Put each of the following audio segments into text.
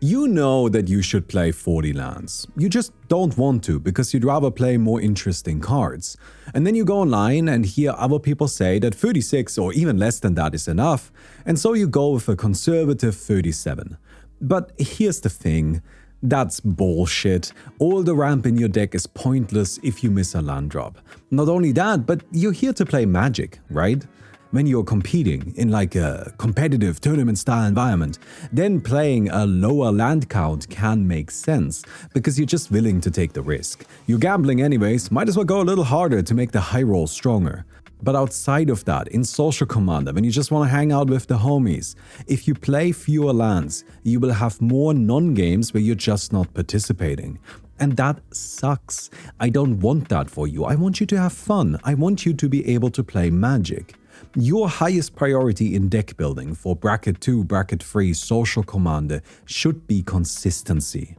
You know that you should play 40 lands. You just don't want to because you'd rather play more interesting cards. And then you go online and hear other people say that 36 or even less than that is enough, and so you go with a conservative 37. But here's the thing. That's bullshit. All the ramp in your deck is pointless if you miss a land drop. Not only that, but you're here to play Magic, right? When you're competing in like a competitive tournament-style environment, then playing a lower land count can make sense, because you're just willing to take the risk. You're gambling anyways, might as well go a little harder to make the high roll stronger. But outside of that, in Social Commander, when you just want to hang out with the homies, if you play fewer lands, you will have more non-games where you're just not participating. And that sucks. I don't want that for you. I want you to have fun. I want you to be able to play Magic. Your highest priority in deck building for Bracket 2, Bracket 3, Social Commander should be consistency.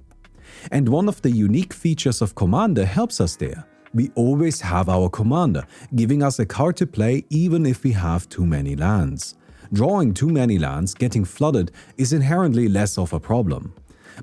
And one of the unique features of Commander helps us there. We always have our commander, giving us a card to play even if we have too many lands. Drawing too many lands, getting flooded, is inherently less of a problem.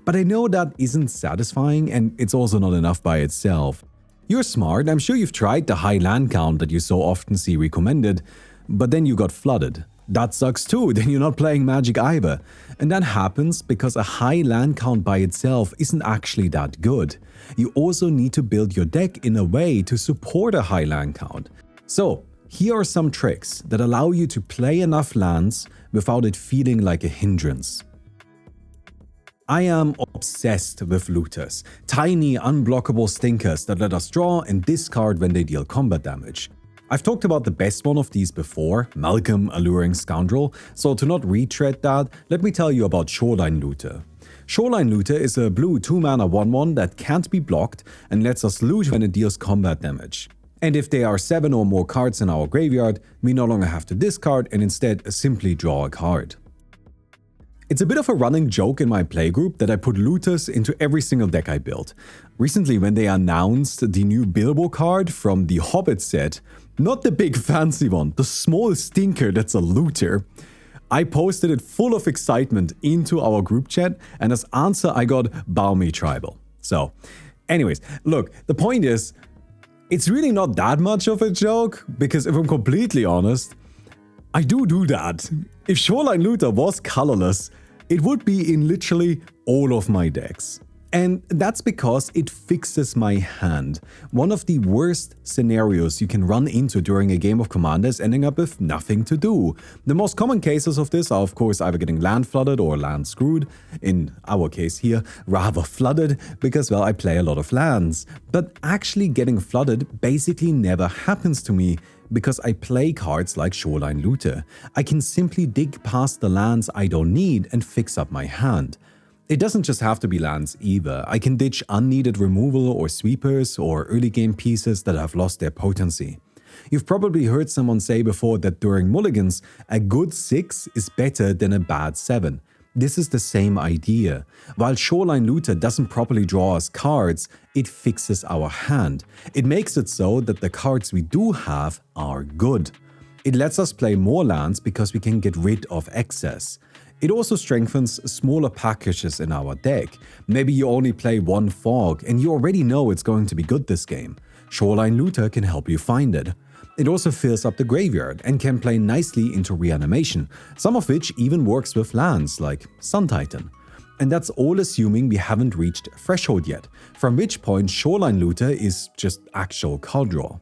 But I know that isn't satisfying, and it's also not enough by itself. You're smart, I'm sure you've tried the high land count that you so often see recommended, but then you got flooded. That sucks too, then you're not playing Magic either. And that happens because a high land count by itself isn't actually that good. You also need to build your deck in a way to support a high land count. So, here are some tricks that allow you to play enough lands without it feeling like a hindrance. I am obsessed with looters, tiny unblockable stinkers that let us draw and discard when they deal combat damage. I've talked about the best one of these before, Malcolm Alluring Scoundrel, so to not retread that, let me tell you about Shoreline Looter. Shoreline Looter is a blue 2-mana 1/1 that can't be blocked and lets us loot when it deals combat damage. And if there are 7 or more cards in our graveyard, we no longer have to discard and instead simply draw a card. It's a bit of a running joke in my playgroup that I put looters into every single deck I built. Recently, when they announced the new Bilbo card from the Hobbit set, not the big fancy one, the small stinker that's a looter, I posted it full of excitement into our group chat, and as answer I got Baumi Tribal. So, anyways, look, the point is, it's really not that much of a joke, because if I'm completely honest, I do that. If Shoreline Looter was colorless, it would be in literally all of my decks. And that's because it fixes my hand. One of the worst scenarios you can run into during a game of Commander is ending up with nothing to do. The most common cases of this are of course either getting land flooded or land screwed. In our case here, rather flooded, because well, I play a lot of lands. But actually getting flooded basically never happens to me, because I play cards like Shoreline Looter. I can simply dig past the lands I don't need and fix up my hand. It doesn't just have to be lands either. I can ditch unneeded removal or sweepers or early game pieces that have lost their potency. You've probably heard someone say before that during mulligans, a good 6 is better than a bad 7. This is the same idea. While Shoreline Looter doesn't properly draw us cards, it fixes our hand. It makes it so that the cards we do have are good. It lets us play more lands because we can get rid of excess. It also strengthens smaller packages in our deck. Maybe you only play one Fog and you already know it's going to be good this game. Shoreline Looter can help you find it. It also fills up the graveyard and can play nicely into Reanimation, some of which even works with lands like Sun Titan. And that's all assuming we haven't reached Threshold yet, from which point Shoreline Looter is just actual card draw.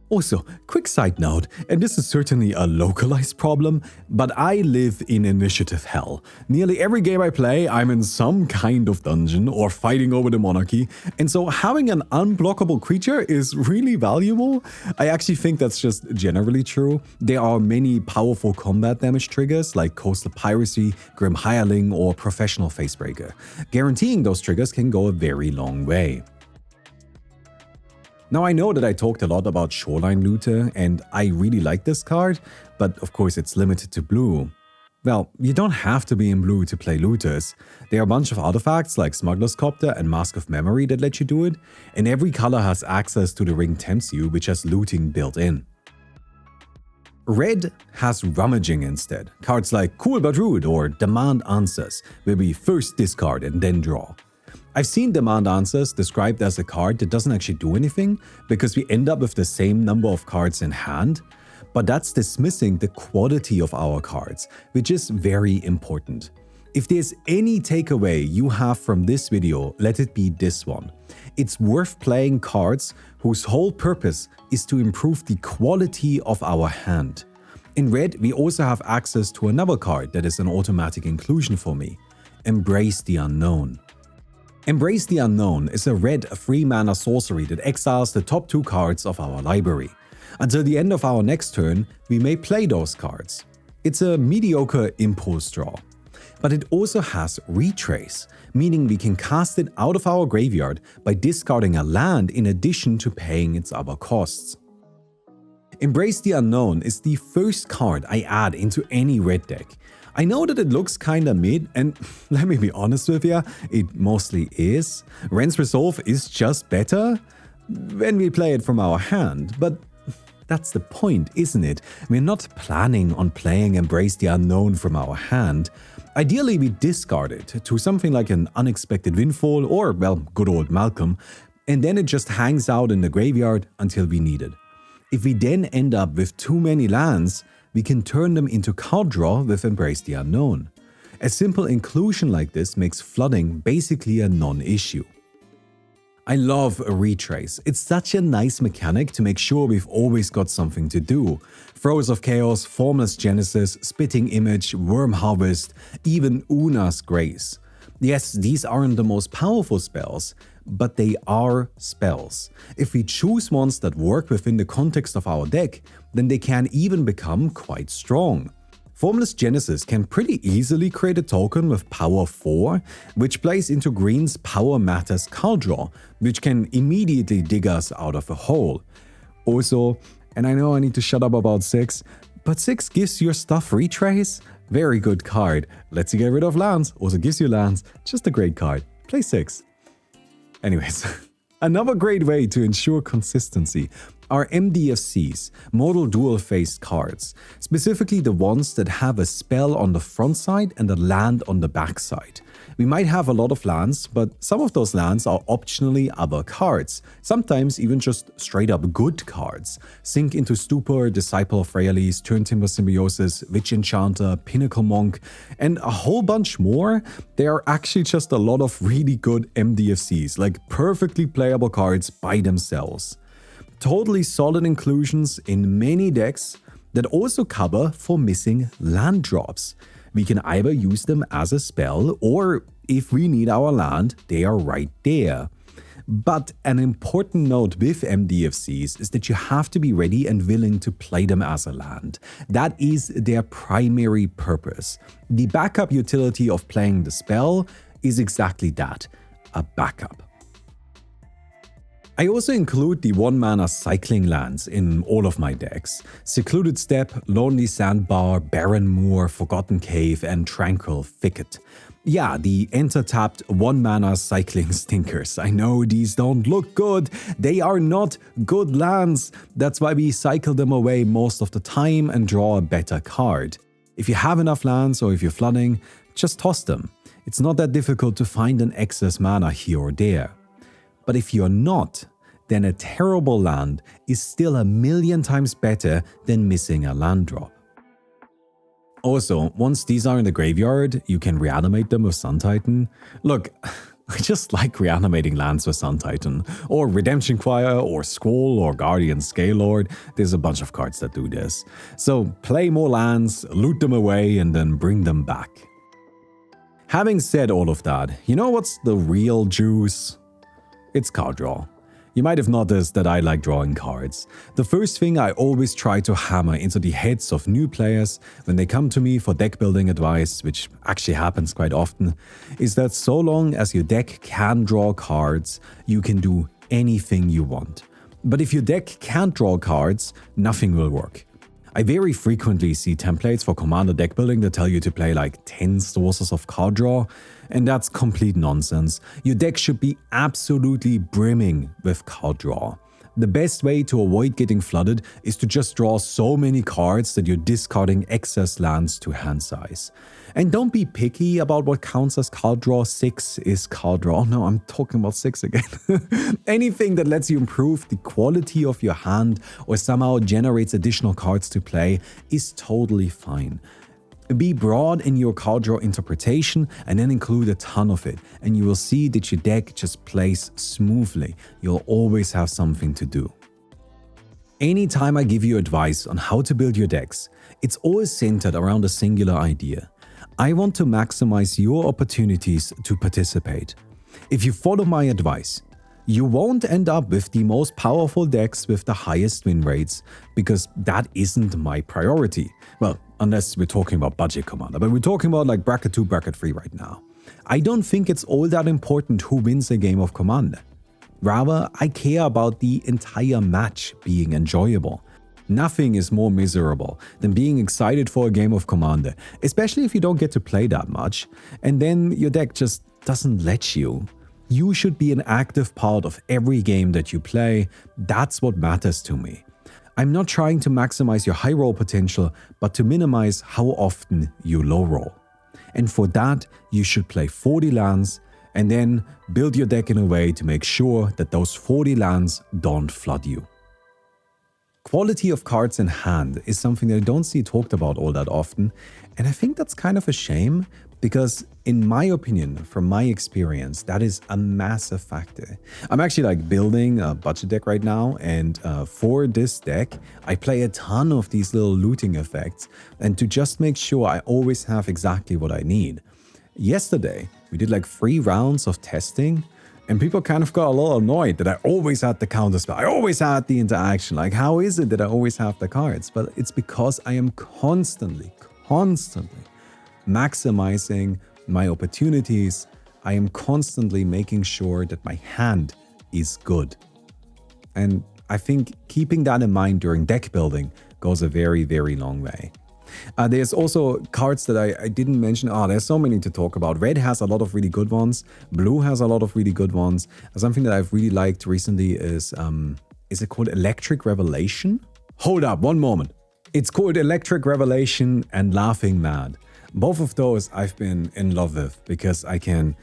Also, quick side note, and this is certainly a localized problem, but I live in initiative hell. Nearly every game I play, I'm in some kind of dungeon or fighting over the monarchy, and so having an unblockable creature is really valuable. I actually think that's just generally true. There are many powerful combat damage triggers like Coastal Piracy, Grim Hireling, or Professional Facebreaker. Guaranteeing those triggers can go a very long way. Now I know that I talked a lot about Shoreline Looter and I really like this card, but of course it's limited to blue. Well, you don't have to be in blue to play looters. There are a bunch of artifacts like Smuggler's Copter and Mask of Memory that let you do it, and every color has access to the Ring Tempts You, which has looting built in. Red has rummaging instead. Cards like Cool But Rude or Demand Answers, where we first discard and then draw. I've seen Demand Answers described as a card that doesn't actually do anything because we end up with the same number of cards in hand, but that's dismissing the quality of our cards, which is very important. If there's any takeaway you have from this video, let it be this one. It's worth playing cards whose whole purpose is to improve the quality of our hand. In red, we also have access to another card that is an automatic inclusion for me: Embrace the Unknown. Embrace the Unknown is a red 3-mana sorcery that exiles the top 2 cards of our library. Until the end of our next turn, we may play those cards. It's a mediocre impulse draw. But it also has Retrace, meaning we can cast it out of our graveyard by discarding a land in addition to paying its other costs. Embrace the Unknown is the first card I add into any red deck. I know that it looks kinda mid, and let me be honest with ya, it mostly is. Ren's Resolve is just better when we play it from our hand, but that's the point, isn't it? We're not planning on playing Embrace the Unknown from our hand. Ideally, we discard it to something like an Unexpected Windfall or, well, good old Malcolm, and then it just hangs out in the graveyard until we need it. If we then end up with too many lands, we can turn them into card draw with Embrace the Unknown. A simple inclusion like this makes flooding basically a non-issue. I love a Retrace. It's such a nice mechanic to make sure we've always got something to do. Throes of Chaos, Formless Genesis, Spitting Image, Worm Harvest, even Una's Grace. Yes, these aren't the most powerful spells, but they are spells. If we choose ones that work within the context of our deck, then they can even become quite strong. Formless Genesis can pretty easily create a token with power 4, which plays into green's Power Matters card draw, which can immediately dig us out of a hole. Also, and I know I need to shut up about 6, but 6 gives your stuff Retrace. Very good card. Lets you get rid of lands, also gives you lands. Just a great card. Play 6. Anyways, another great way to ensure consistency are MDFCs, Modal Dual-Faced cards, specifically the ones that have a spell on the front side and a land on the back side. We might have a lot of lands, but some of those lands are optionally other cards, sometimes even just straight up good cards. Sink into Stupor, Disciple of Rayleigh, Turntimber Symbiosis, Witch Enchanter, Pinnacle Monk, and a whole bunch more. There are actually just a lot of really good MDFCs, like perfectly playable cards by themselves. Totally solid inclusions in many decks that also cover for missing land drops. We can either use them as a spell, or if we need our land, they are right there. But an important note with MDFCs is that you have to be ready and willing to play them as a land. That is their primary purpose. The backup utility of playing the spell is exactly that, a backup. I also include the 1-mana cycling lands in all of my decks. Secluded Steppe, Lonely Sandbar, Barren Moor, Forgotten Cave, and Tranquil Thicket. Yeah, the enter-tapped 1-mana cycling stinkers. I know these don't look good. They are not good lands. That's why we cycle them away most of the time and draw a better card. If you have enough lands or if you're flooding, just toss them. It's not that difficult to find an excess mana here or there. But if you're not, then a terrible land is still 1,000,000 times better than missing a land drop. Also, once these are in the graveyard, you can reanimate them with Sun Titan. Look, I just like reanimating lands with Sun Titan, or Redemption Choir, or Squall, or Guardian Scalelord. There's a bunch of cards that do this. So play more lands, loot them away, and then bring them back. Having said all of that, you know what's the real juice? It's card draw. You might have noticed that I like drawing cards. The first thing I always try to hammer into the heads of new players when they come to me for deck building advice, which actually happens quite often, is that so long as your deck can draw cards, you can do anything you want. But if your deck can't draw cards, nothing will work. I very frequently see templates for Commander deck building that tell you to play like 10 sources of card draw, and that's complete nonsense. Your deck should be absolutely brimming with card draw. The best way to avoid getting flooded is to just draw so many cards that you're discarding excess lands to hand size. And don't be picky about what counts as card draw. 6 is card draw. Oh no, I'm talking about 6 again. Anything that lets you improve the quality of your hand or somehow generates additional cards to play is totally fine. Be broad in your card draw interpretation and then include a ton of it, and you will see that your deck just plays smoothly. You'll always have something to do. Anytime I give you advice on how to build your decks, it's always centered around a singular idea. I want to maximize your opportunities to participate. If you follow my advice, you won't end up with the most powerful decks with the highest win rates, because that isn't my priority. Well, unless we're talking about budget commander, but we're talking about like bracket 2, bracket 3 right now. I don't think it's all that important who wins a game of commander. Rather, I care about the entire match being enjoyable. Nothing is more miserable than being excited for a game of commander, especially if you don't get to play that much, and then your deck just doesn't let you. You should be an active part of every game that you play. That's what matters to me. I'm not trying to maximize your high roll potential, but to minimize how often you low roll. And for that, you should play 40 lands and then build your deck in a way to make sure that those 40 lands don't flood you. Quality of cards in hand is something that I don't see talked about all that often, and I think that's kind of a shame, because in my opinion, from my experience, that is a massive factor. I'm actually like building a budget deck right now, and for this deck, I play a ton of these little looting effects, and to just make sure I always have exactly what I need. Yesterday, we did like 3 rounds of testing, and people kind of got a little annoyed that I always had the counterspell. I always had the interaction. Like, how is it that I always have the cards? But it's because I am constantly maximizing my opportunities. I am constantly making sure that my hand is good. And I think keeping that in mind during deck building goes a very, very long way. There's also cards that I didn't mention. There's so many to talk about. Red has a lot of really good ones. Blue has a lot of really good ones. Something that I've really liked recently is it called Electric Revelation? Hold up, one moment. It's called Electric Revelation and Laughing Mad. Both of those I've been in love with, because I can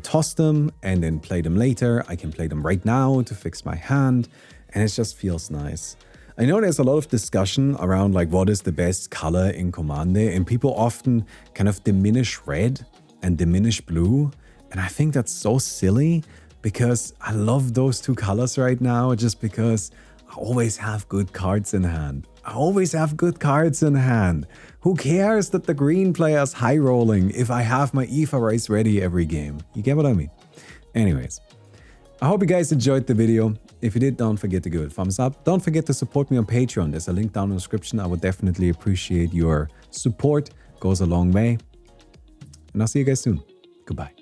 toss them and then play them later. I can play them right now to fix my hand, and it just feels nice. I know there's a lot of discussion around like what is the best color in Commander, and people often kind of diminish red and diminish blue, and I think that's so silly, because I love those 2 colors right now just because I always have good cards in hand. Who cares that the green player is high rolling if I have my Aether Race ready every game? You get what I mean? Anyways, I hope you guys enjoyed the video. If you did, don't forget to give it a thumbs up. Don't forget to support me on Patreon. There's a link down in the description. I would definitely appreciate your support. It goes a long way. And I'll see you guys soon. Goodbye.